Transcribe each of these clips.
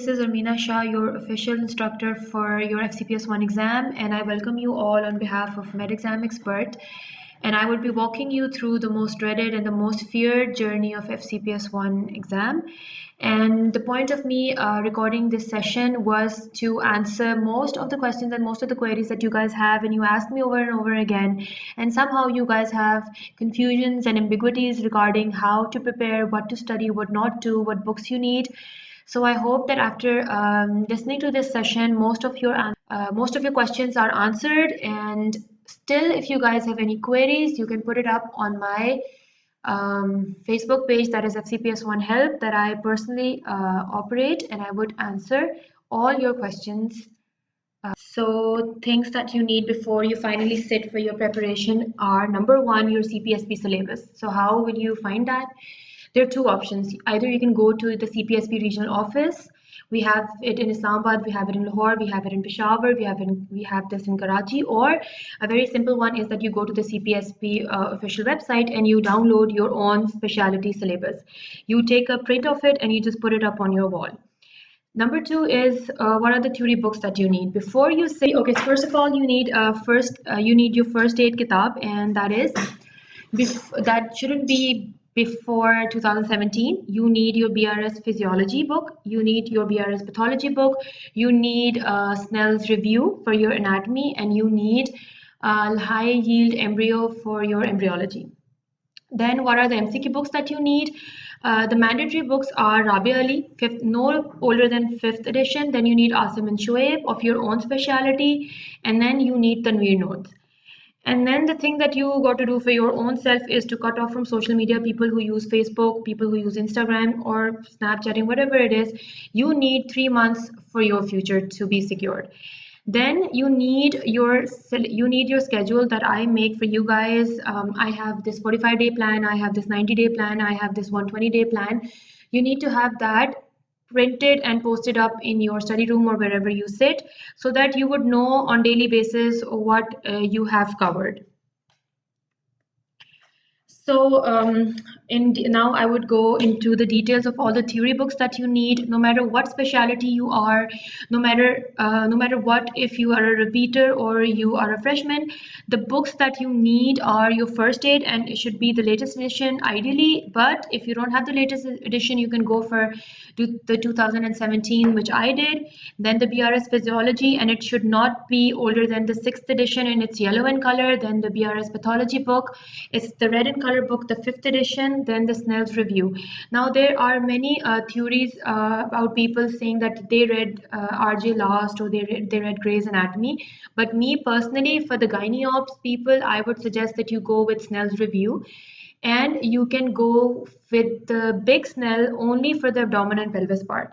this is Armina Shah, your official instructor for your FCPS 1 exam, and I welcome you all on behalf of MedExam Expert. And I will be walking you through the most dreaded and the most feared journey of FCPS 1 exam. And the point of me recording this session was to answer most of the questions and most of the queries that you guys have, and you ask me over and over again. And somehow you guys have confusions and ambiguities regarding how to prepare, what to study, what not to, what books you need. So I hope that after listening to this session, most of your questions are answered. And still, if you guys have any queries, you can put it up on my Facebook page, that is FCPS1 Help, that I personally operate, and I would answer all your questions. So things that you need before you finally sit for your preparation are, number one, your CPSP syllabus. So how will you find that? There are two options. Either you can go to the CPSP regional office. We have it in Islamabad, we have it in Lahore, we have it in Peshawar, we have this in Karachi. Or a very simple one is that you go to the CPSP official website and you download your own specialty syllabus. You take a print of it and you just put it up on your wall. Number two is what are the theory books that you need before you say. Okay, so first of all, you need your first aid kitab, and that shouldn't be before 2017. You need your BRS physiology book, you need your BRS pathology book, you need Snell's review for your anatomy, and you need high yield embryo for your embryology. Then what are the MCQ books that you need? The mandatory books are Rabia Ali, no older than 5th edition. Then you need Asim and Shoaib of your own specialty, and then you need Tanveer notes. And then the thing that you got to do for your own self is to cut off from social media, people who use Facebook, people who use Instagram or Snapchatting, whatever it is. You need 3 months for your future to be secured. Then you need your schedule that I make for you guys. I have this 45-day plan, I have this 90-day plan, I have this 120-day plan. You need to have that printed and posted up in your study room or wherever you sit, so that you would know on daily basis what you have covered. So now I would go into the details of all the theory books that you need, no matter what specialty you are, no matter what, if you are a repeater or you are a freshman. The books that you need are your first aid, and it should be the latest edition ideally. But if you don't have the latest edition, you can go for the 2017, which I did. Then the BRS physiology, and it should not be older than the 6th edition, and it's yellow in color. Then the BRS pathology book, it's the red in color book, the 5th edition. Then the Snell's review. Now there are many theories about people saying that they read RJ Last or they read Gray's Anatomy. But me personally, for the gynae ops people, I would suggest that you go with Snell's review. And you can go with the big Snell only for the abdomen and pelvis part.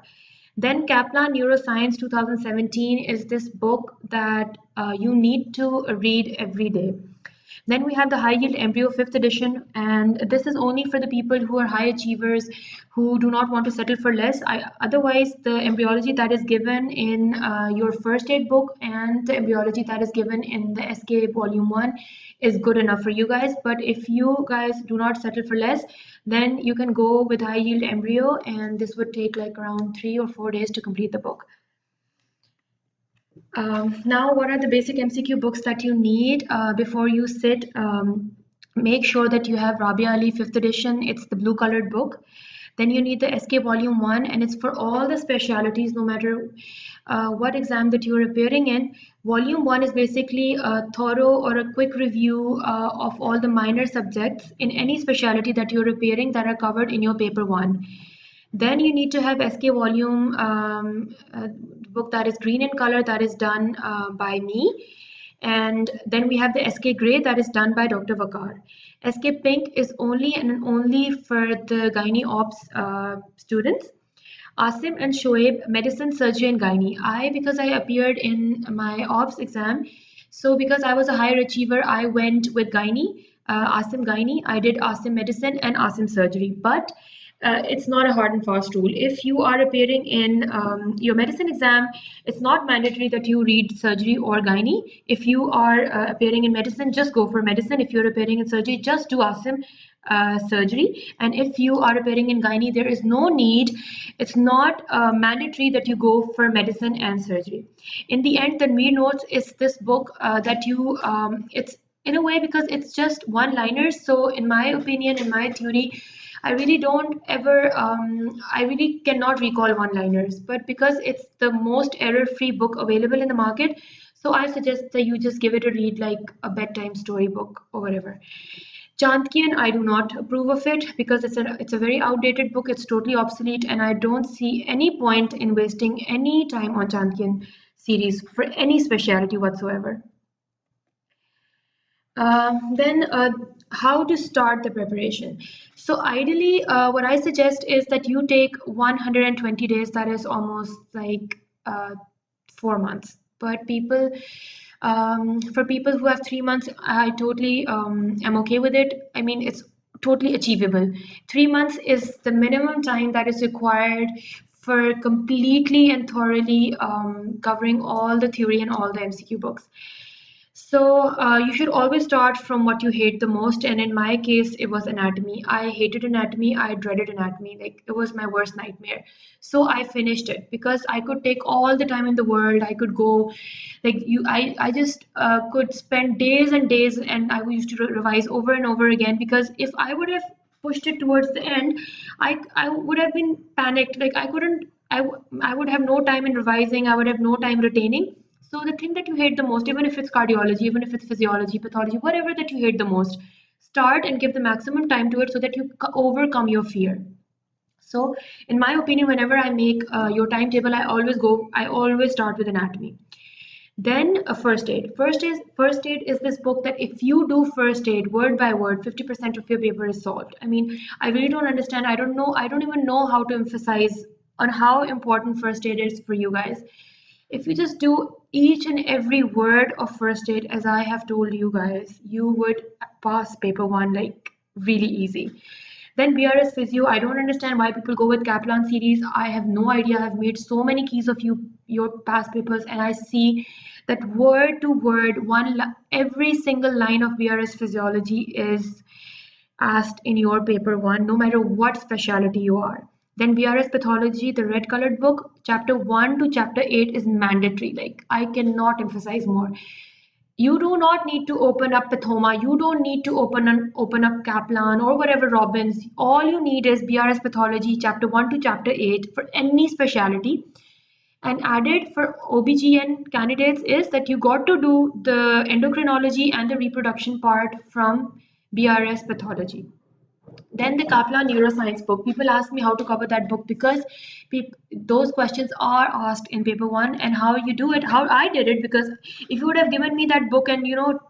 Then Kaplan Neuroscience 2017 is this book that you need to read every day. Then we have the High Yield Embryo 5th edition, and this is only for the people who are high achievers, who do not want to settle for less. Otherwise, the embryology that is given in your first aid book and the embryology that is given in the SK Volume 1 is good enough for you guys. But if you guys do not settle for less, then you can go with High Yield Embryo, and this would take like around 3 or 4 days to complete the book. Now, what are the basic MCQ books that you need before you sit? Make sure that you have Rabia Ali 5th edition. It's the blue colored book. Then you need the SK Volume 1, and it's for all the specialties, no matter what exam that you're appearing in. Volume 1 is basically a thorough or a quick review of all the minor subjects in any specialty that you're appearing that are covered in your paper 1. Then you need to have SK Volume book that is green in color, that is done by me. And then we have the SK Gray that is done by Dr. Vakar. SK Pink is only and only for the gynae ops students. Asim and Shoaib, medicine, surgery, and gynae. Because I appeared in my ops exam, so because I was a higher achiever, I went with gynae, Asim gynae. I did Asim medicine and Asim surgery. But it's not a hard and fast rule. If you are appearing in your medicine exam, it's not mandatory that you read surgery or gynae. If you are appearing in medicine, just go for medicine. If you're appearing in surgery, just do ASIM surgery. And if you are appearing in gynae, there is no need. It's not mandatory that you go for medicine and surgery. In the end, Tanveer Notes is this book that you, it's in a way because it's just one-liners. So in my opinion, in my theory, I really don't ever, I really cannot recall one-liners, but because it's the most error-free book available in the market, so I suggest that you just give it a read like a bedtime storybook or whatever. Chandkian, I do not approve of it because it's a very outdated book. It's totally obsolete, and I don't see any point in wasting any time on Chandkian series for any specialty whatsoever. Then how to start the preparation. So ideally, what I suggest is that you take 120 days, that is almost like 4 months. But for people who have 3 months, I totally am okay with it. I mean, it's totally achievable. 3 months is the minimum time that is required for completely and thoroughly covering all the theory and all the MCQ books. So you should always start from what you hate the most. And in my case, it was anatomy. I hated anatomy. I dreaded anatomy. Like it was my worst nightmare. So I finished it because I could take all the time in the world. I could go, like you. I just could spend days and days, and I used to revise over and over again because if I would have pushed it towards the end, I would have been panicked. Like I couldn't. I would have no time in revising. I would have no time retaining. So the thing that you hate the most, even if it's cardiology, even if it's physiology, pathology, whatever that you hate the most, start and give the maximum time to it so that you overcome your fear. So in my opinion, whenever I make your timetable, I always start with anatomy. Then a first aid. First aid is this book that if you do first aid word by word, 50% of your paper is solved. I mean, I really don't understand. I don't know. I don't even know how to emphasize on how important first aid is for you guys. If you just do each and every word of first aid as I have told you guys, you would pass paper one like really easy. Then BRS Physio, I don't understand why people go with Kaplan series. I have no idea. I've made so many keys of your past papers, and I see that word to word, every single line of BRS Physiology is asked in your paper one, no matter what specialty you are. Then BRS Pathology, the red colored book, chapter 1 to chapter 8 is mandatory. Like, I cannot emphasize more. You do not need to open up Pathoma. You don't need to open up Kaplan or whatever Robbins. All you need is BRS Pathology, chapter 1 to chapter 8 for any specialty. And added for OBGYN candidates is that you got to do the endocrinology and the reproduction part from BRS Pathology. Then the Kaplan neuroscience book. People ask me how to cover that book because those questions are asked in paper one, and how you do it, how I did it, because if you would have given me that book and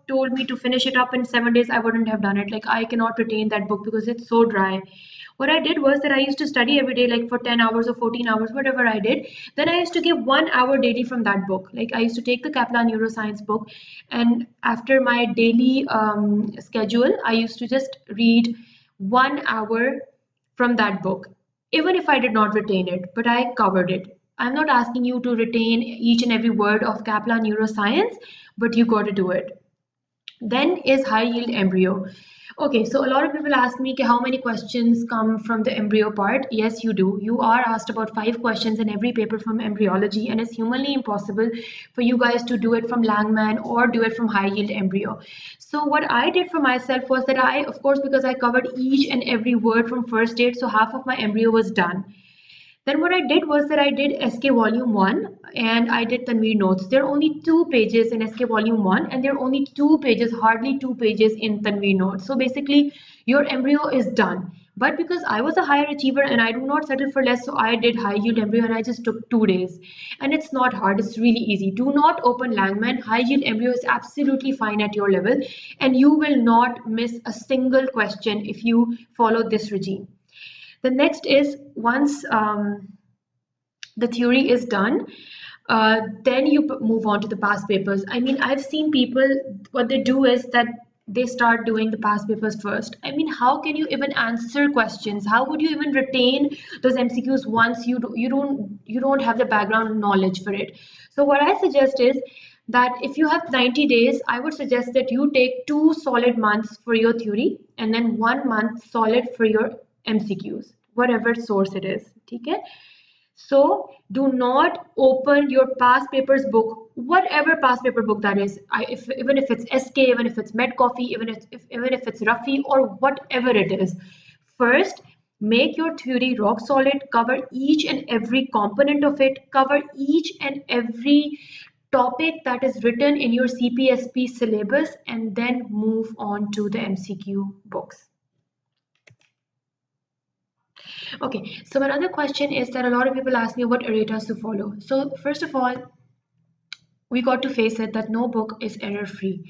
told me to finish it up in 7 days, I wouldn't have done it. Like I cannot retain that book because it's so dry. What I did was that I used to study every day, like for 10 hours or 14 hours, whatever I did. Then I used to give 1 hour daily from that book. Like I used to take the Kaplan neuroscience book, and after my daily schedule, I used to just read 1 hour from that book, even if I did not retain it, but I covered it. I'm not asking you to retain each and every word of Kaplan neuroscience, but you got to do it. Then is high yield embryo. Okay, so a lot of people ask me how many questions come from the embryo part. Yes, you do. You are asked about 5 questions in every paper from embryology, and it's humanly impossible for you guys to do it from Langman or do it from high yield embryo. So what I did for myself was that I, of course, because I covered each and every word from first aid, so half of my embryo was done. Then what I did was that I did SK volume 1 and I did Tanveer notes. There are only 2 pages in SK volume 1 and there are only 2 pages, hardly 2 pages in Tanveer notes. So basically your embryo is done. But because I was a higher achiever and I do not settle for less, so I did high yield embryo and I just took 2 days. And it's not hard, it's really easy. Do not open Langman. High yield embryo is absolutely fine at your level and you will not miss a single question if you follow this regime. The next is once the theory is done, then you move on to the past papers. I mean, I've seen people, what they do is that they start doing the past papers first. I mean, how can you even answer questions? How would you even retain those MCQs once you don't have the background knowledge for it? So what I suggest is that if you have 90 days, I would suggest that you take 2 solid months for your theory and then 1 month solid for your MCQs, whatever source it is. Okay? So do not open your past papers book, whatever past paper book that is. Even if it's SK, even if it's Med Coffee, even if it's Ruffy or whatever it is. First, make your theory rock solid. Cover each and every component of it. Cover each and every topic that is written in your CPSP syllabus, and then move on to the MCQ books. Okay, so another question is that a lot of people ask me what erratas to follow. So first of all, we got to face it that no book is error free.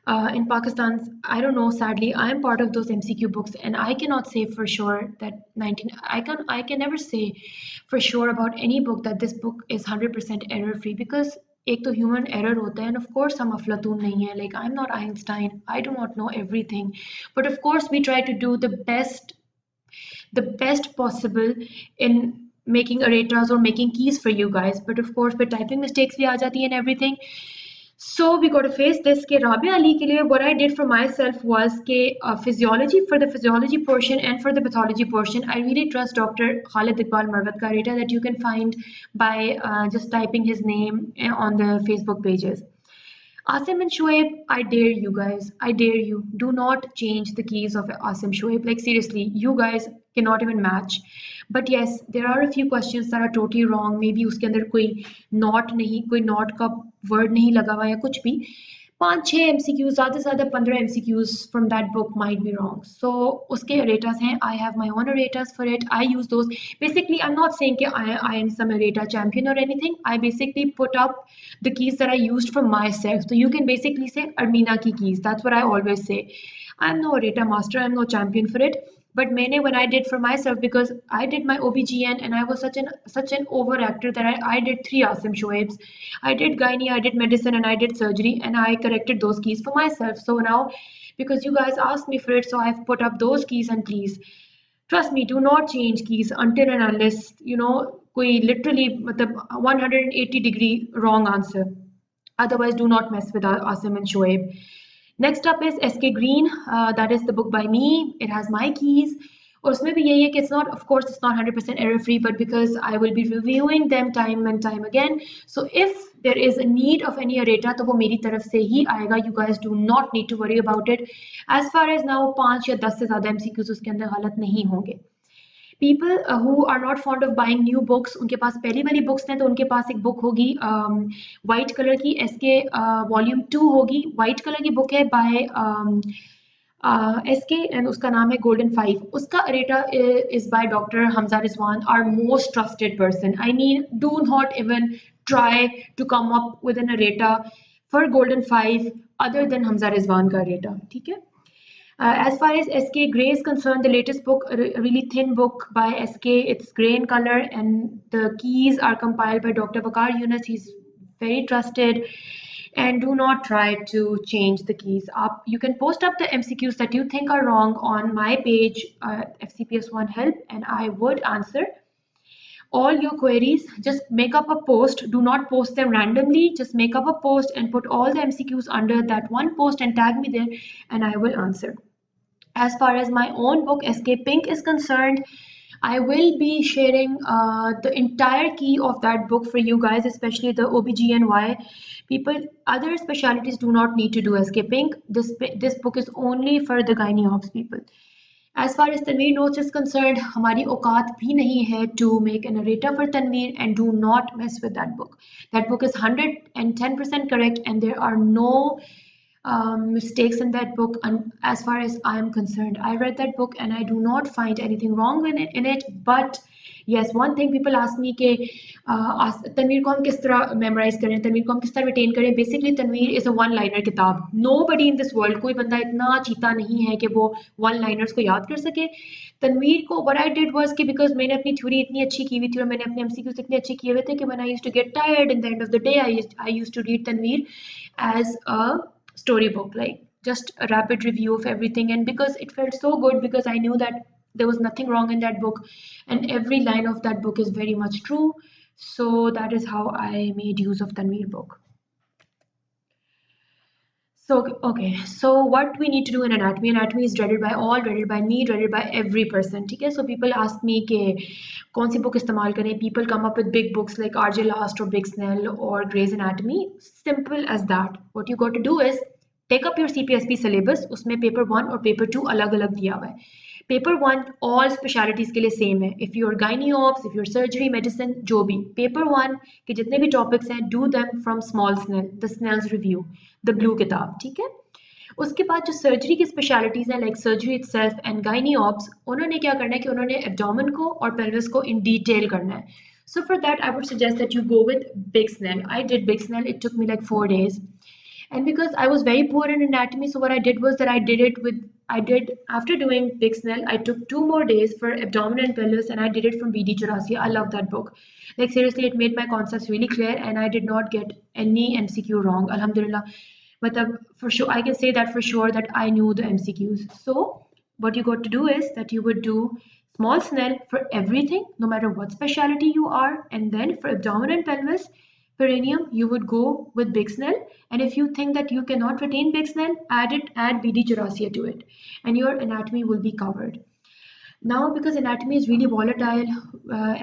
In Pakistan, I don't know, sadly, I'm part of those MCQ books, and I cannot say for sure that 19, I can never say for sure about any book that this book is 100% error free, because एक तो human error होता है, and of course हम अफलातून नहीं है, like I'm not Einstein, I do not know everything, but of course we try to do the best possible in making erratas or making keys for you guys. But of course with typing mistakes bhi aa jati and everything, so we got to face this. Ke Rabia Ali ke liye what I did for myself was ke physiology, for the physiology portion and for the pathology portion, I really trust Dr. Khalid Iqbal Marwat ka errata that you can find by just typing his name on the Facebook pages. Asim and Shoaib, I dare you guys. I dare you. Do not change the keys of Asim Shoaib. Like seriously, you guys cannot even match. But yes, there are a few questions that are totally wrong. Maybe उसके अंदर कोई not का word नहीं लगा हुआ या कुछ भी. 5-6 MCQs, ज़्यादा से ज़्यादा 15 MCQs from that book might be wrong. So उसके erratas हैं. I have my own erratas for it. I use those. Basically, I'm not saying कि I am some errata champion or anything. I basically put up the keys that I used for myself. So you can basically say Armina ki keys. That's what I always say. I'm no errata master. I'm no champion for it. But when I did for myself, because I did my OBGN and I was such an overactor that I did 3 Asim Shoaibs. I did gynae, I did medicine, and I did surgery, and I corrected those keys for myself. So now, because you guys asked me for it, so I've put up those keys, and please trust me, do not change keys until and unless koi literally 180-degree wrong answer. Otherwise, do not mess with Asim and Shoaib. Next up is SK Green. That is the book by me. It has my keys. और उसमें भी यही है कि it's not, of course, it's not 100% error free, but because I will be reviewing them time and time again. So if there is a need of any errata, तो वो मेरी तरफ से ही आएगा. You guys do not need to worry about it. As far as now, 5 या 10 से ज़्यादा MCQs उसके अंदर गलत नहीं होंगे. People who are not fond of buying new books, उनके पास पहली वाली books हैं तो उनके पास एक book होगी white color की, SK volume 2 होगी. White color की book है by SK and उसका नाम है Golden 5. उसका errata is by Dr. Hamza Rizwan, our most trusted person. I mean, do not even try to come up with an errata for Golden 5 other than Hamza Rizwan का errata. ठीक है? As far as SK Grey is concerned, the latest book, a really thin book by SK, it's grey in color, and the keys are compiled by Dr. Bakar Yunus. He's very trusted. And do not try to change the keys up. You can post up the MCQs that you think are wrong on my page, FCPS1 Help, and I would answer all your queries. Just make up a post. Do not post them randomly. Just make up a post and put all the MCQs under that one post and tag me there, and I will answer. As far as my own book, SK Pink, is concerned, I will be sharing the entire key of that book for you guys, especially the OBGNY. People, other specialties do not need to do SK Pink. This book is only for the gynae ops people. As far as Tanveer Notes is concerned, हमारी औकात भी नहीं है to make an errata for Tanveer, and do not mess with that book. That book is 110% correct, and there are no mistakes in that book as far as I am concerned. I read that book and I do not find anything wrong in it. But yes, one thing people ask me कि तनवीर को हम किस तरह memorize करें, तनवीर को हम किस तरह retain करें. Basically, Tanveer is a one-liner किताब. Nobody in this world, कोई बंदा इतना चीता नहीं है कि वो one-liners को याद कर सके. तनवीर को what I did was कि because मैंने अपनी theory इतनी अच्छी की हुई थी और मैंने अपने MCQs इतने अच्छे किए हुए थे कि when I used to get tired in the end of the day, I used to read Tanveer as a storybook. Like just a rapid review of everything, and because it felt so good, because I knew that there was nothing wrong in that book and every line of that book is very much true. So that is how I made use of Tanveer book. So, okay, so what we need to do in anatomy, anatomy is dreaded by all, dreaded by me, dreaded by every person, ठीक है? So people ask me कि कौन सी book इस्तेमाल करें? People come up with big books like R.J. Last or Big Snell or Grey's Anatomy. Simple as that. What you got to do is take up your CPSP syllabus, उसमें paper 1 और paper 2 अलग-अलग दिया हुआ है. Paper 1 all specialities के लिए same है. If your gynae obs, if your surgery, medicine, जो भी पेपर 1 के जितने भी टॉपिक्स हैं, do them from small Snell, the Snell's review, the blue किताब, ठीक है? उसके बाद जो सर्जरी की स्पेशलिटीज हैं like surgery itself and gynae ops, उन्होंने क्या करना है कि उन्होंने एब्डोमेन को और पेल्विस को इन डिटेल करना है. So for that, I would suggest that you go with Big Snell. I did Big Snell. It took me like 4 days. And because I was very poor in anatomy, so what I did was that I did, after doing Big Snell, I took 2 more days for abdomen and pelvis, and I did it from BD Chaurasia. I love that book. Like seriously, it made my concepts really clear, and I did not get any MCQ wrong. Alhamdulillah. But for sure, I can say that for sure that I knew the MCQs. So what you got to do is that you would do small Snell for everything, no matter what specialty you are, and then for abdomen and pelvis, perineum, you would go with Big Snell, and if you think that you cannot retain Big Snell, add BD Chaurasia to it, and your anatomy will be covered. Now, because anatomy is really volatile,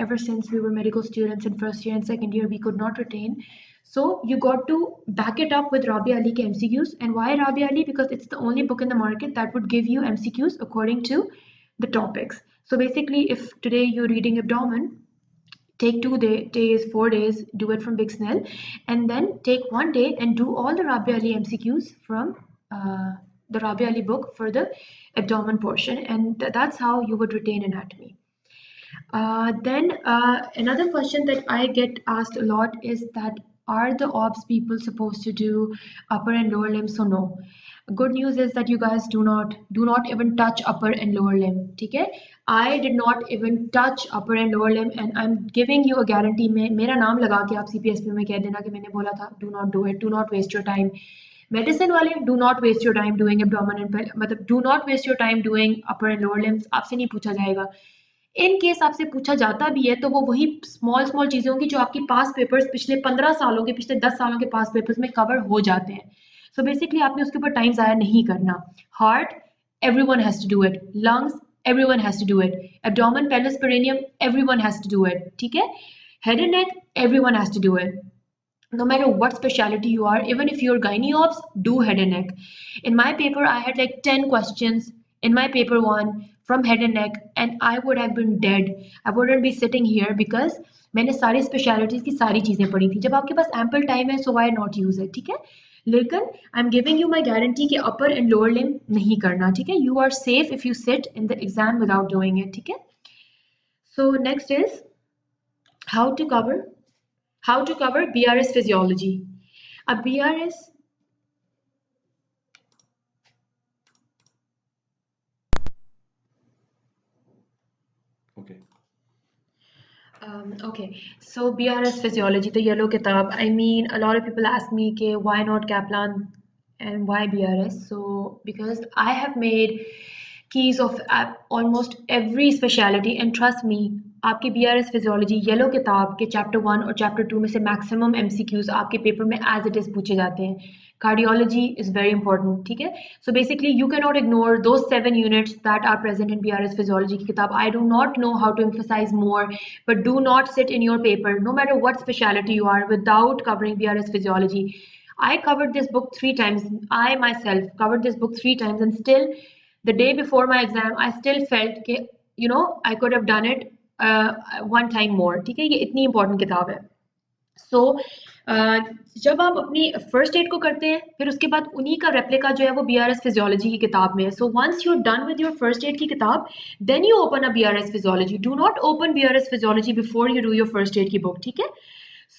ever since we were medical students in first year and second year, we could not retain. So you got to back it up with Rabia Ali ke MCQs. And why Rabia Ali? Because it's the only book in the market that would give you MCQs according to the topics. So basically, if today you're reading abdomen, take 2 days, 4 days, do it from Big Snell, and then take 1 day and do all the Rabia Ali MCQs from the Rabia Ali book for the abdomen portion, and that's how you would retain anatomy. Then another question that I get asked a lot is that are the obs people supposed to do upper and lower limb? So no. Good news is that you guys do not even touch upper and lower limb. Okay? I did not even touch upper and lower limb, and I'm giving you a guarantee. मेरा नाम लगा के आप CPSP में कह देना कि मैंने बोला था. Do not do it. Do not waste your time. Medicine वाले, do not waste your time doing abdomen and मतलब do not waste your time doing upper and lower limbs. आपसे नहीं पूछा जाएगा. इन केस आपसे पूछा जाता भी है तो वो वही स्मॉल चीजें होंगी जो आपकी पास पेपर्स पिछले 15 सालों के, पिछले 10 सालों के पास पेपर्स में कवर हो जाते हैं. सो बेसिकली आपने उसके ऊपर टाइम ज़ाया नहीं करना. Heart, everyone has to do it. Lungs, everyone has to do it. Abdomen, pelvis, perineum, everyone has to do it. ठीक है? Head and neck, everyone has to do it. No matter what specialty you are, even if you're gynae obs, do head and neck. In my paper, I had like 10 questions in my paper 1 from head and neck, and I would have been dead. I wouldn't be sitting here because मैंने सारी specialties की सारी चीज़ें पढ़ी थी. जब आपके पास ample time है, so why not use it? ठीक है? लेकिन I am giving you my guarantee कि अपर एंड लोअर लिम्ब नहीं करना. ठीक है? You are safe if you sit in the exam without doing it. ठीक है? So next is how to cover BRS physiology. अब BRS okay, so BRS physiology, the yellow kitab. I mean, a lot of people ask me, okay, why not Kaplan and why BRS? So because I have made keys of almost every specialty, and trust me, आपके BRS physiology yellow किताब के chapter 1 और chapter 2 में से maximum MCQs आपके paper में as it is पूछे जाते हैं. Cardiology is very important. ठीक है? So basically you cannot ignore those 7 units that are present in BRS physiology की किताब. I do not know how to emphasize more, but do not sit in your paper, no matter what specialty you are, without covering BRS physiology. I covered this book 3 times. I myself covered this book 3 times, and still the day before my exam I still felt कि I could have done it 1 time more. ठीक है? ये इतनी important किताब है. So जब आप अपनी फर्स्ट एड को करते हैं, फिर उसके बाद उन्हीं का रेप्लिका जो है वो BRS फिजियोलॉजी की किताब में है. So once you are done with your first aid की किताब, then you open a BRS physiology. Do not open BRS physiology before you do your first aid की बुक. ठीक है?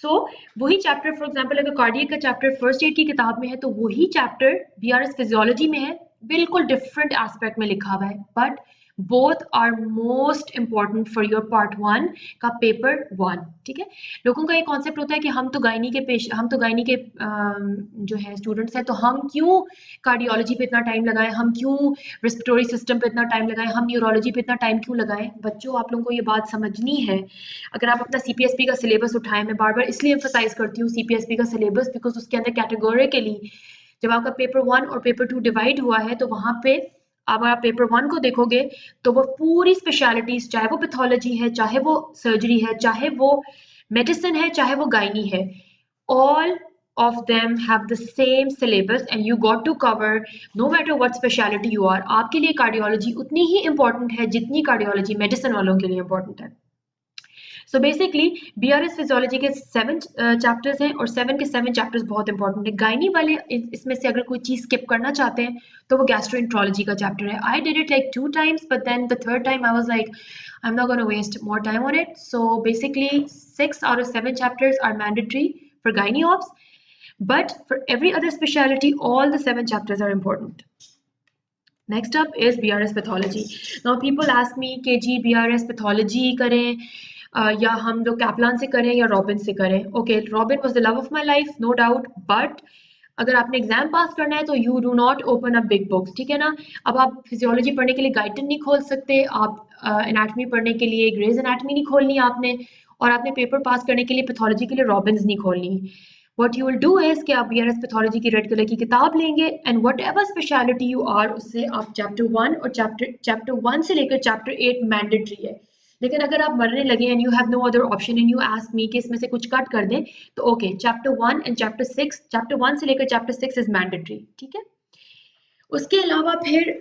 सो वही चैप्टर, फॉर एग्जाम्पल अगर कार्डियक का chapter first aid की किताब में है तो वही चैप्टर BRS फिजियोलॉजी में है, बिल्कुल डिफरेंट एस्पेक्ट में लिखा हुआ है, but both are most important for your part 1 का पेपर 1। ठीक है, लोगों का ये कॉन्सेप्ट होता है कि हम तो गायनी के जो है स्टूडेंट्स हैं, तो हम क्यों कार्डियोलॉजी पे इतना टाइम लगाएं, हम क्यों रेस्पिरेटरी सिस्टम पे इतना टाइम लगाएं, हम न्यूरोलॉजी पे इतना टाइम क्यों लगाएं। बच्चों, आप लोगों को ये बात समझनी है। अगर आप अपना सीपीएसपी का सिलेबस उठाएं, मैं बार बार इसलिए एम्फोसाइज करती हूँ सीपीएसपी का सिलेबस, बिकॉज उसके अंदर कैटेगोरिकली जब आपका पेपर 1 और पेपर 2 डिवाइड हुआ है, तो वहां पे अब आप पेपर 1 को देखोगे तो वो पूरी स्पेशलिटीज, चाहे वो पैथोलॉजी है, चाहे वो सर्जरी है, चाहे वो मेडिसिन है, चाहे वो गायनी है, all of them have the same syllabus and you got to cover no matter what specialty you are। आपके लिए कार्डियोलॉजी उतनी ही इंपॉर्टेंट है जितनी कार्डियोलॉजी मेडिसिन वालों के लिए इंपॉर्टेंट है। सो बेसिकली बीआरएस फिजियोलॉजी के 7 चैप्टर्स हैं और 7 के 7 चैप्टर्स बहुत इंपॉर्टेंट है। गायनी वाले इसमें से अगर कोई चीज स्किप करना चाहते हैं तो वो गैस्ट्रोएंट्रोलॉजी का चैप्टर है। I did it like 2 times, but then the third time I was like, I'm not going to waste more time on it. So basically 6 out of 7 chapters are mandatory for gynae ops, but for every other specialty all the 7 chapters are important। Next up is BRS pathology। Now people ask me कि जी BRS pathology करें या हम लोग Caplan से करें या Robbins से करें। Okay, Robbins was the love of my life, no doubt, but अगर आपने एग्जाम पास करना है तो you do not open up big books. ठीक है ना, अब आप फिजियोलॉजी पढ़ने के लिए गाइटन नहीं खोल सकते, आप एनाटमी पढ़ने के लिए ग्रेज एनाटमी नहीं खोलनी आपने, और आपने पेपर पास करने के लिए पैथोलॉजी के लिए रॉबिन्स नहीं खोलनी। What you will do is कि आप BRS पैथोलॉजी की रेड कलर की किताब लेंगे and whatever speciality you are, उससे आप चैप्टर 1 और चैप्टर 1 से लेकर चैप्टर 8 मैंडेटरी है। लेकिन अगर आप मरने लगे and you have no other option and you ask me कि इसमें से कुछ कट कर दें, तो okay, chapter 1 and chapter 6, chapter 1 से लेकर चैप्टर 6 इज मैंडेटरी। ठीक है, उसके अलावा फिर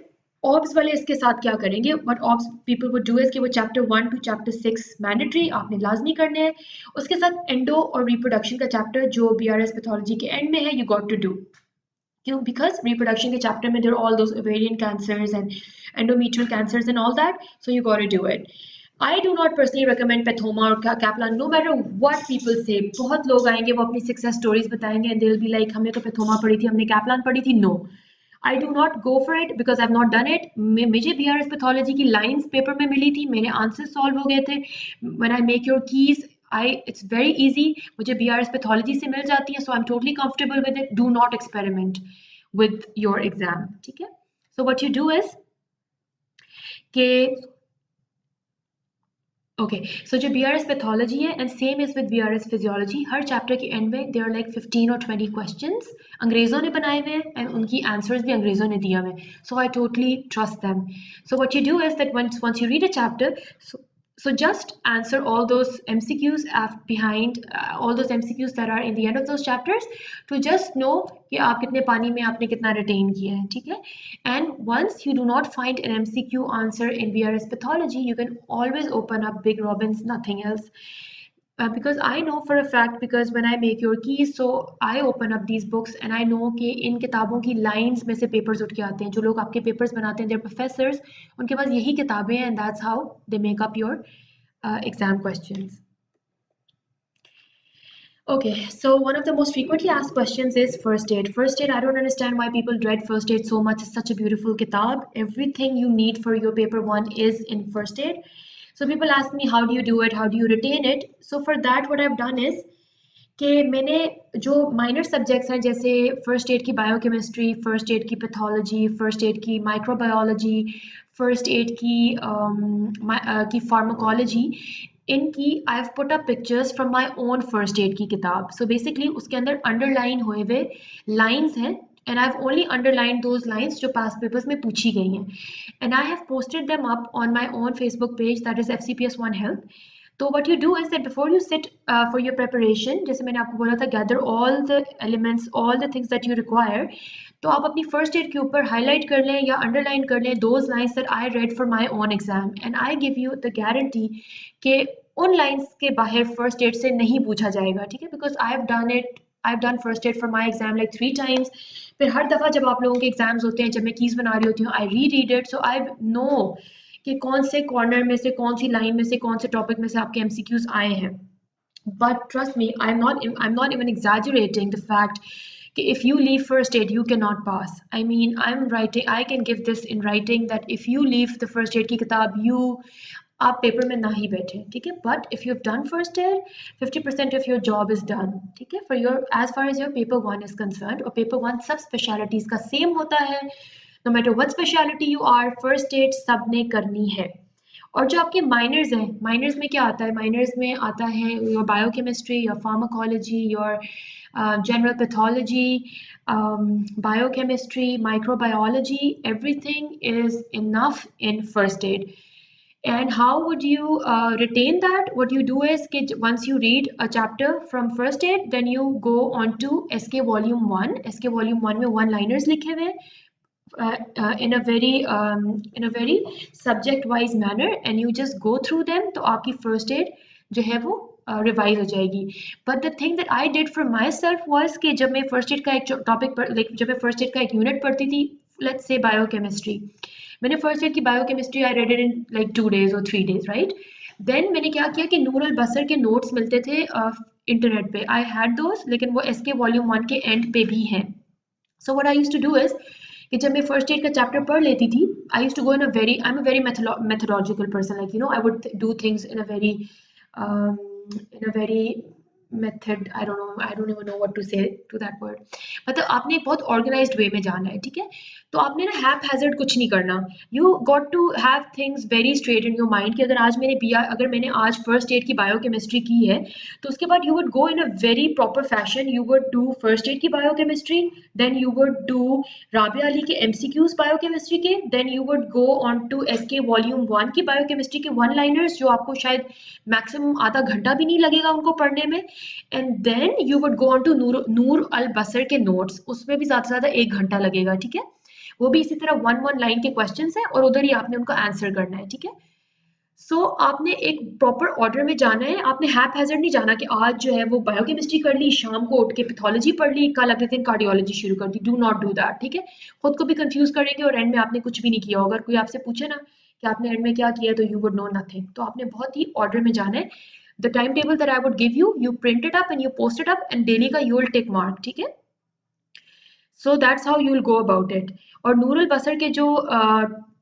ऑब्स वाले इसके साथ क्या करेंगे, what obs people would do is कि वो चैप्टर 1 टू चैप्टर 6 मैंडेटरी आपने लाजमी करने हैं, उसके साथ एंडो और रिप्रोडक्शन का चैप्टर जो बीआरएस पैथोलॉजी के एंड में है, यू गॉट टू डू। क्यों? बिकॉज रिप्रोडक्शन के चैप्टर में there all those ovarian cancers and endometrial cancers and all that, so you got to do it. I do not personally recommend Pathoma or Kaplan, no matter what people say। बहुत लोग आएंगे, वो अपनी success stories बताएंगे and they'll be like, हमने तो Pathoma पढ़ी थी, हमने Kaplan पढ़ी थी। No, I do not go for it because I've not done it। मुझे BRS पैथोलॉजी की लाइंस पेपर में मिली थी, मेरे आंसर सॉल्व हो गए थे। When I make your keys, it's very easy, मुझे BRS पैथोलॉजी से मिल जाती है, so I'm totally comfortable with it। Do not experiment with your exam। ठीक है, so what you do is कि ओके, सो जो BRS पैथोलॉजी है and same is with BRS physiology, her chapter के एंड में देयर आर लाइक 15 और 20 questions अंग्रेजों ने बनाए हुए हैं एंड उनकी आंसर्स भी अंग्रेजों ने दिए हुए, so I totally trust them. So what you do is that once you read a chapter, so just answer all those MCQs behind all those MCQs that are in the end of those chapters to just know कि आप कितने पानी में आपने कितना retain किया है। ठीक है, and once you do not find an MCQ answer in BRS pathology, you can always open up Big Robins, nothing else। Because I know for a fact, because when I make your keys, so I open up these books and I know कि इन किताबों की lines में से papers उठ के आते हैं। जो लोग आपके पेपर्स बनाते हैं, देयर प्रोफेसर्स, उनके पास यही किताबें हैं, and that's how they make up your exam questions। Okay, so one of the most frequently asked questions is first aid। First aid, I don't understand why people dread first aid so much. It's such a beautiful kitab. Everything you need for your paper 1 is in first aid। So people ask me, how do you do it? How do you retain it? So for that, what I've done is कि मैंने जो minor subjects हैं, जैसे first aid की biochemistry, first aid की pathology, first aid की microbiology, first aid की pharmacology, इनकी I have put up pictures from my own first aid की किताब। सो बेसिकली उसके अंदर अंडरलाइन हुए हुए लाइंस हैं and I've only underlined those lines जो past papers में पूछी गई हैं, and I have posted them up on my own Facebook page, that is FCPS1 Health। तो what you do is that before you sit for your preparation, जैसे मैंने आपको बोला था, gather all the elements, all the things that you require, तो आप अपनी first aid के ऊपर हाईलाइट कर लें या अंडरलाइन कर लें those lines that I read for my own exam, and I give you the guarantee कि उन लाइंस के बाहर फर्स्ट एड से नहीं पूछा जाएगा। ठीक है, because I've done first aid for my exam like 3 times। फिर हर दफ़ा जब आप लोगों के एग्जाम्स होते हैं, जब मैं कीज बना रही होती हूँ, I read it, so I know कि कौन से कॉर्नर में से, कौन सी लाइन में से, कौन से टॉपिक में से आपके MCQs आए हैं। But trust me, I'm not even exaggerating the fact कि if you leave first aid you cannot pass. I mean, I can give this in writing that if you leave the first aid की किताब आप paper में ना ही बैठे, ठीक है, but if you have done first aid 50% of your job is done, ठीक है, for your as far as your paper 1 is concern. और पेपर 1 सब स्पेशलिटीज का सेम होता है, no matter what speciality you are, first aid सब ने करनी है. और जो आपके माइनर्स हैं, माइनर्स में क्या आता है, माइनर्स में आता है your biochemistry, your pharmacology, your general pathology, biochemistry, microbiology, everything is enough in first aid. And how would you retain that? What you do is once you read a chapter from first aid, then you go on to SK volume 1. SK volume 1 में one liners लिखे हुए in a very subject wise manner, and you just go through them. तो आपकी first aid जो है वो revise हो जाएगी. But the thing that I did for my self was कि जब मैं फर्स्ट एड का एक टॉपिक पर जब मैं फर्स्ट एड का एक यूनिट पढ़ती थी, लेट्स से बायोकेमिस्ट्री, मैंने फर्स्ट एड की biochemistry I read it in like 2 days और 3 days, राइट. देन मैंने क्या किया कि नूर अल बसर के नोट्स मिलते थे इंटरनेट पे, आई हैड दोस, लेकिन वो एसके वॉल्यूम 1 के एंड पे भी हैं. So what I used to do is कि जब मैं फर्स्ट एड का चैप्टर पढ़ लेती थी, I used to go in a very, I am a very methodological person, like you know, I would do things in a very method, I don't even know what to say to that word. मतलब आपने एक बहुत organised वे में जाना है, ठीक है. तो आपने ना हैप हैजर्ड कुछ नहीं करना. You got to have things very straight in your mind कि अगर मैंने आज फर्स्ट एड की बायोकेमिस्ट्री की है, तो उसके बाद you would go in a very proper fashion. You would do first aid की biochemistry, then you would do Rabia Ali के एमसीक्यूज बायोकेमिस्ट्री के, then you would go on to SK volume 1 की बायोकेमिस्ट्री के वन लाइनर्स जो आपको शायद maximum आधा घंटा भी नहीं लगेगा उनको पढ़ने में, and then you would go on to Noor al Basar के नोट्स, उसमें भी ज्यादा से ज्यादा 1 घंटा लगेगा, ठीक है. वो भी इसी तरह 1 लाइन के क्वेश्चंस हैं और उधर ही आपने उनका आंसर करना है, ठीक है. सो आपने एक प्रॉपर ऑर्डर में जाना है. आपने हैप हैजर्ड नहीं जाना कि आज जो है वो बायोकेमिस्ट्री कर ली, शाम को उठ के पैथोलॉजी पढ़ ली, कल अगले दिन कार्डियोलॉजी शुरू कर दी. डू नॉट डू दैट, ठीक है. खुद को भी कंफ्यूज करेंगे और एंड में आपने कुछ भी नहीं किया. अगर कोई आपसे पूछे ना कि आपने एंड में क्या किया, तो यू वुड नो नथिंग. तो आपने बहुत ही ऑर्डर में जाना है. The timetable that I would give you, you print it up and you post it up, and daily का you will take mark, ठीक है. So that's how you will go about it. और नूर अल बसर के जो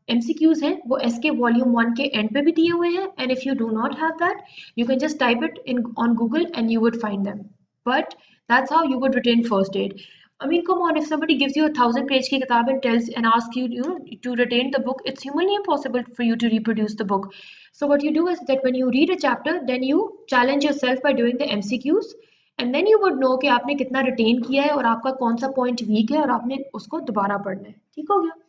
MCQs हैं वो SK volume 1 के and पे भी दिए हुए हैं, and if you do not have that, you can just type it in on Google and you would find them. But that's how you would retain first aid. I mean, come on, if somebody gives you a 1000-page की किताब and asks you, to retain the book, it's humanly impossible for you to reproduce the book. So what you do is that when you read a chapter, then you challenge yourself by doing the MCQs, and then you would know कि आपने कितना retain किया है और आपका कौन सा point weak है और आपने उसको दोबारा पढ़ना है. ठीक हो गया.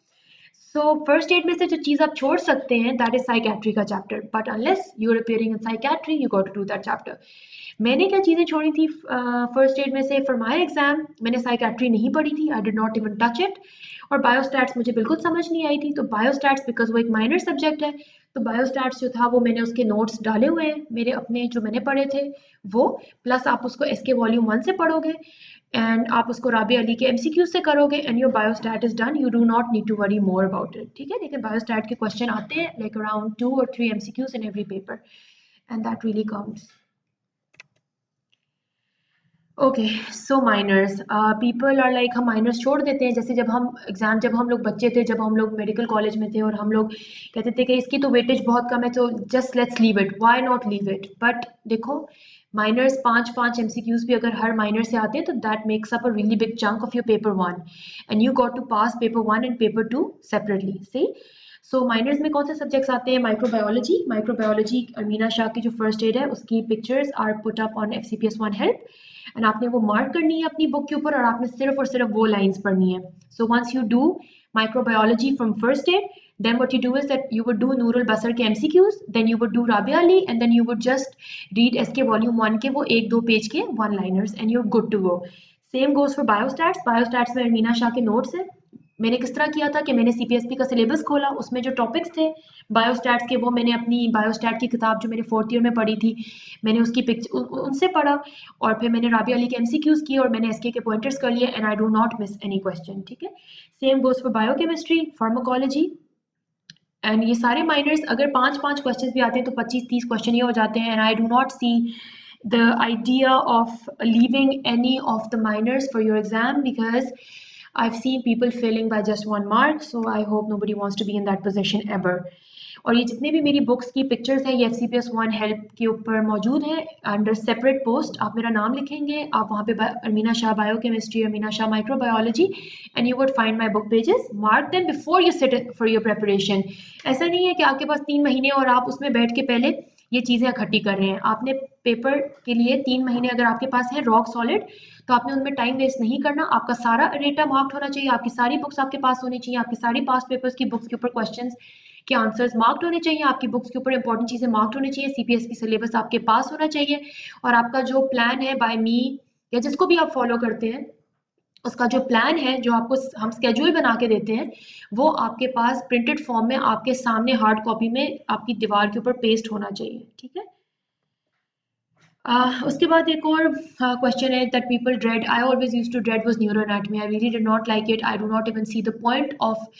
So first aid में से जो चीज़ आप छोड़ सकते हैं, that is psychiatry का chapter. But unless you are appearing in psychiatry, you got to do that chapter. मैंने क्या चीज़ें छोड़ी थी फर्स्ट एड में से फॉर माई एग्जाम. मैंने साइकेट्री नहीं पढ़ी थी, I did not even touch it. और बायोस्टैट्स मुझे बिल्कुल समझ नहीं आई थी. तो बायोस्टैट्स बिकॉज वो एक माइनर सब्जेक्ट है, तो बायोस्टैट्स जो था वो मैंने उसके नोट्स डाले हुए हैं मेरे अपने जो मैंने पढ़े थे वो, प्लस आप उसको एसके वॉल्यूम 1 से पढ़ोगे एंड आप उसको राबिया अली के एमसीक्यू से करोगे and your biostat is done. You do not need to worry more about it, ठीक है. लेकिन बायोस्टैट के क्वेश्चन आते हैं like around 2 or 3 MCQs in every paper, and that really counts. Okay, so minors, people are like, हम minors छोड़ देते हैं. जैसे जब हम लोग बच्चे थे, जब हम लोग मेडिकल कॉलेज में थे और हम लोग कहते थे कि इसकी तो वेटेज बहुत कम है तो just let's leave it, why not leave it. But देखो, माइनर्स 5 एमसीक्यूज भी अगर हर माइनर से आते हैं तो that makes up a really big chunk of your paper 1, and you got to pass paper 1 and paper 2 separately. See, so minors में कौन से सब्जेक्ट्स आते हैं? माइक्रोबायोलॉजी अमीना शाह की जो फर्स्ट एड है उसकी pictures are put up on FCPS 1 help, and आपने वो मार्क करनी है अपनी बुक के ऊपर और आपने सिर्फ और सिर्फ वो लाइंस पढ़नी है. So once you do microbiology from first aid, then what you do is that you would do Noor al Basar के MCQs, then you would do Rabia Ali, and then you would just read SK volume 1 के वो 1-2 page के one liners and you're good to go. Same goes for biostats में मीना शाह के notes हैं. मैंने किस तरह किया था कि मैंने CPSP का सिलेबस खोला, उसमें जो टॉपिक्स थे बायोस्टैट्स के वो मैंने अपनी बायोस्टैट की किताब जो मैंने 4th ईयर में पढ़ी थी मैंने उसकी पिक्चर उनसे पढ़ा, और फिर मैंने राबिया अली के MCQs किए और मैंने SK के पॉइंटर्स कर लिए, and I do not miss any question, ठीक है. Same goes for biochemistry, pharmacology, and ये सारे माइनर्स अगर 5 क्वेश्चंस भी आते हैं तो 25-30 क्वेश्चन ये हो जाते हैं, and I do not see the idea of leaving any of the minors for your exam, because I've seen people failing by just 1 mark, so I hope nobody wants to be in that position ever. और ये जितने भी मेरी books की pictures हैं ये FCPS 1 help के ऊपर मौजूद हैं अंडर सेपरेट पोस्ट. आप मेरा नाम लिखेंगे, आप वहाँ पे Amina Shah biochemistry, Amina Shah microbiology, and you would find my book pages. Mark them before you sit for your preparation. ऐसा नहीं है कि आपके पास 3 महीने और आप उसमें बैठ के पहले ये चीज़ें इकट्ठी कर रहे हैं. आपने पेपर के लिए 3 महीने अगर आपके पास है रॉक सॉलिड, तो आपने उनमें टाइम वेस्ट नहीं करना. आपका सारा डेटा मार्क्ड होना चाहिए, आपकी सारी बुक्स आपके पास होनी चाहिए, आपकी सारी पास्ट पेपर्स की बुक्स के ऊपर क्वेश्चंस के आंसर्स मार्क्ड होने चाहिए, आपकी बुक्स के ऊपर इंपॉर्टेंट चीज़ें मार्क्ड होनी चाहिए, CPSP सिलेबस आपके पास होना चाहिए, और आपका जो प्लान है बाय मी या जिसको भी आप फॉलो करते हैं, उसका जो प्लान है, जो आपको हम स्केड्यूल बना के देते हैं, वो आपके पास प्रिंटेड फॉर्म में आपके सामने हार्ड कॉपी में आपकी दीवार के ऊपर पेस्ट होना चाहिए. ठीक है. उसके बाद एक और क्वेश्चन है that people dread. I always used to dread was neuroanatomy. I really did not like it. I do not even see the point of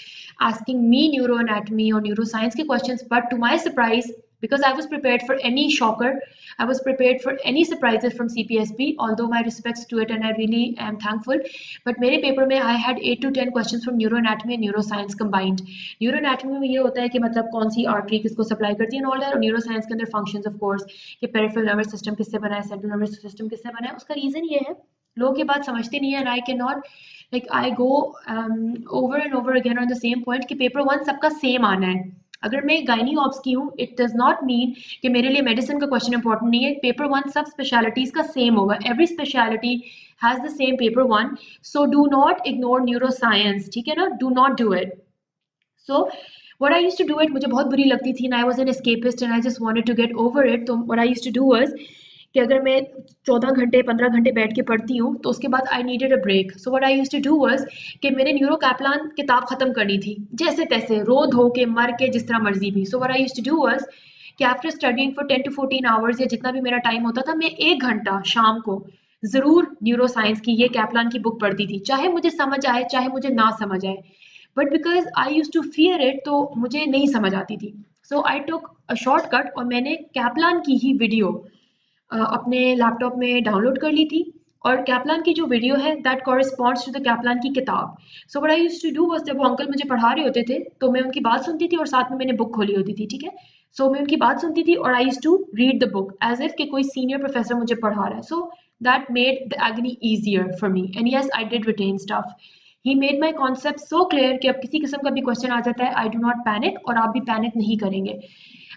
asking me neuroanatomy or neuroscience के questions, but to my surprise, because I was prepared for any shocker, I was prepared for any surprises from CPSP, although my respects to it and I really am thankful, but मेरे paper में I had 8 to 10 questions from neuroanatomy and neuroscience combined. neuroanatomy में ये होता है कि मतलब कौन सी artery किसको सप्लाई करती है और neuroscience के अंदर functions of course कि peripheral nervous system किससे बना है, central nervous system किससे बना है. उसका रीज़न ये है, लोग ये बात समझते नहीं है, and I cannot like I go over and over again on the same point कि पेपर 1 सबका सेम आना है. अगर मैं गायनी ऑप्स की हूँ, इट डज नॉट मीन कि मेरे लिए मेडिसिन का क्वेश्चन इंपॉर्टेंट नहीं है. पेपर 1 सब स्पेशलिटीज का सेम होगा. Every speciality has the same paper 1, so do not ignore neuroscience. ठीक है ना, do not do it. So what I used to do it, मुझे बहुत बुरी लगती थी, and I was an escapist and I just wanted to get over it. तो what I used to do was कि अगर मैं 14 घंटे 15 घंटे बैठ के पढ़ती हूँ तो उसके बाद I needed a break. So what I used to do was कि मैंने न्यूरो कैप्लान किताब खत्म करनी थी जैसे तैसे, रो धो के मर के जिस तरह मर्जी भी. So what I used to do was कि after studying for 10 to 14 hours या जितना भी मेरा टाइम होता था, मैं 1 घंटा शाम को ज़रूर न्यूरो साइंस की ये कैप्लान की बुक पढ़ती थी, चाहे मुझे समझ आए चाहे मुझे ना समझ आए. But because I used to fear it, तो मुझे नहीं समझ आती थी. सो आई टुक अ शॉर्टकट और मैंने कैप्लान की ही वीडियो अपने लैपटॉप में डाउनलोड कर ली थी, और कैप्लान की जो वीडियो है that corresponds to the Kaplan की किताब. So what I used to do was, जब वो अंकल मुझे पढ़ा रहे होते थे तो मैं उनकी बात सुनती थी और साथ में मैंने बुक खोली होती थी. ठीक है. सो मैं उनकी बात सुनती थी और I used to read the book as if कि कोई सीनियर प्रोफेसर मुझे पढ़ा रहा है. So that made the agony easier for me, and yes I did retain stuff. He made my concept so clear कि अब किसी किस्म का भी क्वेश्चन आ जाता है, आई डू नॉट पैनिक, और आप भी पैनिक नहीं करेंगे.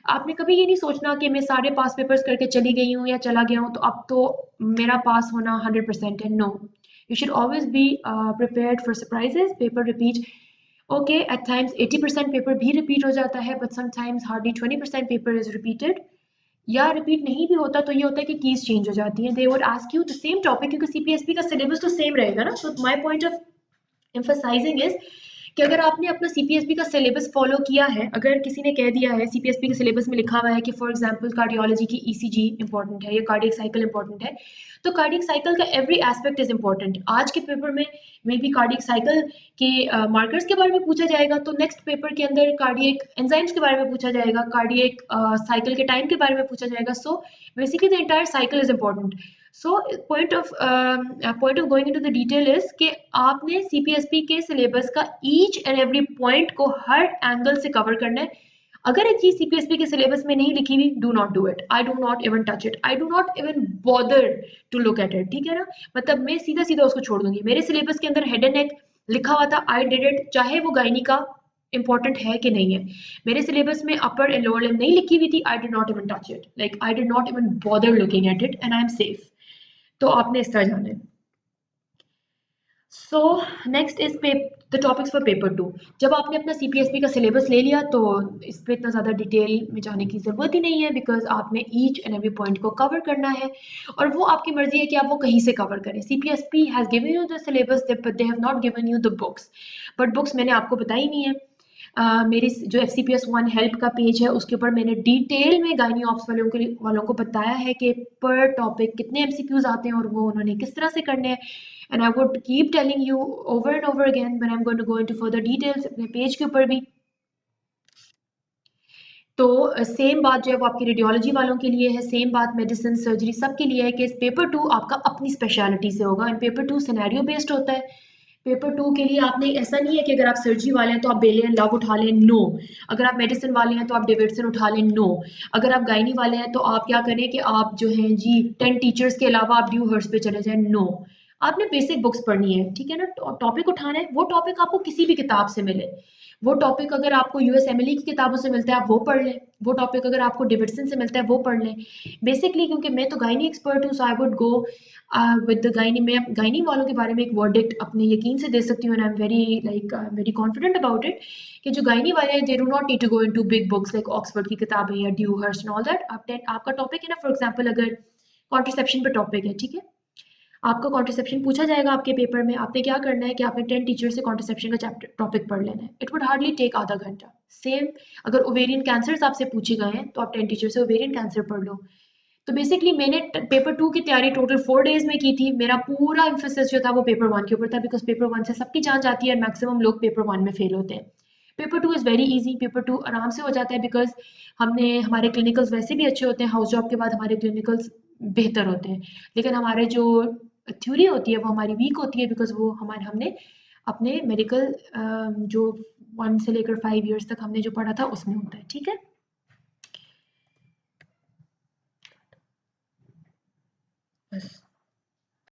आपने कभी ये नहीं सोचना कि मैं सारे पास पेपर्स करके चली गई हूँ या चला गया हूँ तो अब तो मेरा पास होना 100% है. No, you should always be prepared for surprises. Paper repeat, okay, at times 80% paper भी रिपीट हो जाता है, but sometimes hardly 20% paper is repeated. या रिपीट नहीं भी होता तो ये होता है कि कीज चेंज हो जाती हैं. They would ask you the same topic, क्योंकि CPSP का सिलेबस तो सेम रहेगा ना. So my point of emphasizing is कि अगर आपने अपना CPSP का सिलेबस फॉलो किया है, अगर किसी ने कह दिया है CPSP के सिलेबस में लिखा हुआ है कि फॉर एग्जांपल कार्डियोलॉजी की ECG इंपॉर्टेंट है या कार्डियक साइकिल इंपॉर्टेंट है, तो कार्डियक साइकिल का एवरी एस्पेक्ट इज इंपॉर्टेंट. आज के पेपर में मे बी कार्डियक साइकिल के मार्कर्स के बारे में पूछा जाएगा, तो नेक्स्ट पेपर के अंदर कार्डियक एंजाइम्स के बारे में पूछा जाएगा, कार्डियक साइकिल के टाइम के बारे में पूछा जाएगा. So basically the entire cycle is important. So point of going into the detail is कि आपने CPSP के सिलेबस का ईच एंड एवरी पॉइंट को हर एंगल से कवर करना है. अगर एक चीज CPSP के सिलेबस में नहीं लिखी हुई, do not do it. I do not even touch it. I do not even bother to look at it. ठीक है ना, मतलब मैं सीधा सीधा उसको छोड़ दूंगी. मेरे सिलेबस के अंदर हेड एंड नेक लिखा हुआ था, आई डिड इट, चाहे वो गायनी का इंपॉर्टेंट है कि नहीं है. मेरे सिलेबस में अपर एंड लोअर लिम्ब नहीं लिखी हुई थी, I did not even touch it. Like I did not even bother looking at it and I am safe. तो आपने इस तरह जाना है. So next is the topics for paper 2. जब आपने अपना CPSP का सिलेबस ले लिया तो इस पर इतना ज़्यादा डिटेल में जाने की ज़रूरत ही नहीं है, बिकॉज आपने ईच एंड एवरी पॉइंट को कवर करना है, और वो आपकी मर्जी है कि आप वो कहीं से कवर करें. CPSP has given you the syllabus but they have not given you the books. But books मैंने आपको बताई नहीं है. मेरी जो FCPS 1 हेल्प का पेज है उसके ऊपर मैंने डिटेल में गायनी ऑप्स वालों को बताया है कि पर टॉपिक कितने MCQs आते हैं और वो उन्होंने किस तरह से करने हैं. And I would keep telling you over and over again when I am going to go into further details. अपने पेज के ऊपर भी तो सेम बात जो है वो आपकी रेडियोलॉजी वालों के लिए है, सेम बात मेडिसिन सर्जरी सब के लिए है कि पेपर टू आपका अपनी स्पेशलिटी से होगा, and paper two scenario based होता है। पेपर टू के लिए आपने ऐसा नहीं है कि अगर आप सर्जरी वाले हैं तो आप बेलियन लव उठा लें, नो। अगर आप मेडिसिन वाले हैं तो आप डेविडसन उठा लें, नो। अगर आप गायनी वाले हैं तो आप क्या करें कि आप जो हैं जी 10 टीचर्स के अलावा आप ड्यू हर्स पे चले जाएं, नो। आपने बेसिक बुक्स पढ़नी है, ठीक है ना, टॉपिक उठाना है, वो टॉपिक आपको किसी भी किताब से मिले। वो टॉपिक अगर आपको यूएसएमएलई की किताबों से मिलता है आप वो पढ़ लें, वो टॉपिक अगर आपको डेविडसन से मिलता है वो पढ़ लें। बेसिकली क्योंकि मैं तो गायनी एक्सपर्ट हूँ, so I would go with the gynae. मैं गायनी वालों के बारे में एक वर्डिक्ट अपने यकीन से दे सकती हूँ, and I am very confident about it, कि जो गायनी वाले हैं they do not need to go into big books like Oxford की किताबें या Dewhurst and all that. आपका टॉपिक है ना, फॉर एग्जाम्पल अगर कॉन्ट्रसेप्शन पे टॉपिक है, ठीक है, आपका कॉन्ट्रसेप्शन पूछा जाएगा आपके पेपर में, आपने क्या करना है कि आपने 10 टीचर से कॉन्ट्रसेप्शन का चैप्टर टॉपिक पढ़ लेना है। इट वुड हार्डली टेक आधा घंटा। सेम अगर ओवेरियन कैंसर्स आपसे पूछे गए हैं तो आप 10 टीचर से ओवेरियन कैंसर पढ़ लो। तो बेसिकली मैंने पेपर टू की तैयारी टोटल 4 डेज में की थी। मेरा पूरा एम्फोसिस जो था वो पेपर वन के ऊपर था, बिकॉज पेपर वन से सबकी जान जाती है और मैक्सिमम लोग पेपर वन में फेल होते हैं। Paper two is very easy, paper two आराम से हो जाता है, बिकॉज हमारे क्लिनिकल्स वैसे भी अच्छे होते हैं, हाउस जॉब के बाद हमारे क्लिनिकल्स बेहतर होते हैं। लेकिन हमारे जो थ्योरी होती है वो हमारी वीक होती है, बिकॉज वो हमने अपने मेडिकल जो 1 से लेकर 5 ईयर्स तक हमने जो पढ़ा था उसमें होता है, ठीक है। बस